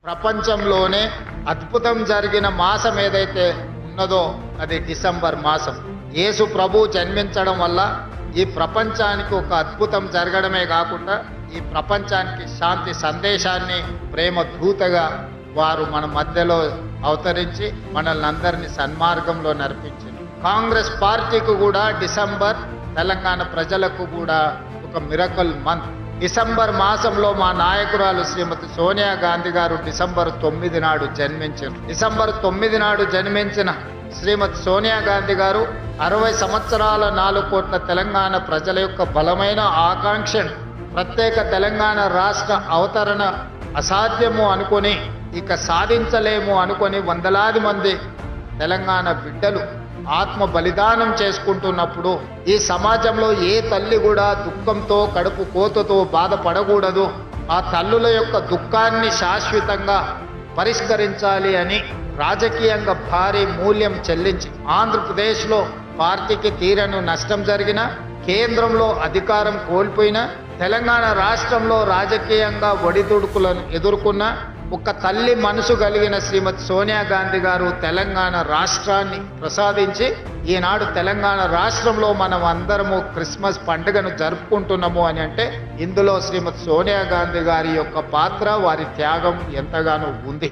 ప్రపంచంలోనే అద్భుతం జరిగిన మాసం ఏదైతే ఉన్నదో అది డిసెంబర్ మాసం. యేసు ప్రభు జన్మించడం వల్ల ఈ ప్రపంచానికి ఒక అద్భుతం జరగడమే కాకుండా ఈ ప్రపంచానికి శాంతి సందేశాన్ని ప్రేమ దూతగా వారు మన మధ్యలో అవతరించి మనల్ని అందరినీ సన్మార్గంలో నడిపించింది. కాంగ్రెస్ పార్టీకి కూడా డిసెంబర్ తెలంగాణ ప్రజలకు కూడా ఒక మిరకల్ మంత్. డిసెంబర్ మాసంలో మా నాయకురాలు శ్రీమతి సోనియా గాంధీ గారు డిసెంబర్ 9 నాడు జన్మించారు. డిసెంబర్ 9 నాడు జన్మించిన శ్రీమతి సోనియా గాంధీ గారు 60 సంవత్సరాల 4 కోట్ల తెలంగాణ ప్రజల యొక్క బలమైన ఆకాంక్షను ప్రత్యేక తెలంగాణ రాష్ట్ర అవతరణ అసాధ్యము అనుకొని ఇక సాధించలేము అనుకొని వందలాది మంది తెలంగాణ బిడ్డలు ఆత్మ బలిదానం చేసుకుంటున్నప్పుడు ఈ సమాజంలో ఏ తల్లి కూడా దుఃఖంతో కడుపు కోతతో బాధపడకూడదు. ఆ తల్లుల యొక్క దుఃఖాన్ని శాశ్వతంగా పరిష్కరించాలి అని రాజకీయంగా భారీ మూల్యం చెల్లించి ఆంధ్రప్రదేశ్లో పార్టీకి తీరని నష్టం జరిగిన, కేంద్రంలో అధికారం కోల్పోయిన, తెలంగాణ రాష్ట్రంలో రాజకీయంగా ఒడిదుడుకులను ఎదుర్కొన్న ఒక తల్లి మనసు కలిగిన శ్రీమతి సోనియా గాంధీ గారు తెలంగాణ రాష్ట్రాన్ని ప్రసాదించి ఈనాడు తెలంగాణ రాష్ట్రంలో మనం అందరము క్రిస్మస్ పండుగను జరుపుకుంటున్నాము అని అంటే ఇందులో శ్రీమతి సోనియా గాంధీ గారి యొక్క పాత్ర, వారి త్యాగం ఎంతగానో ఉంది.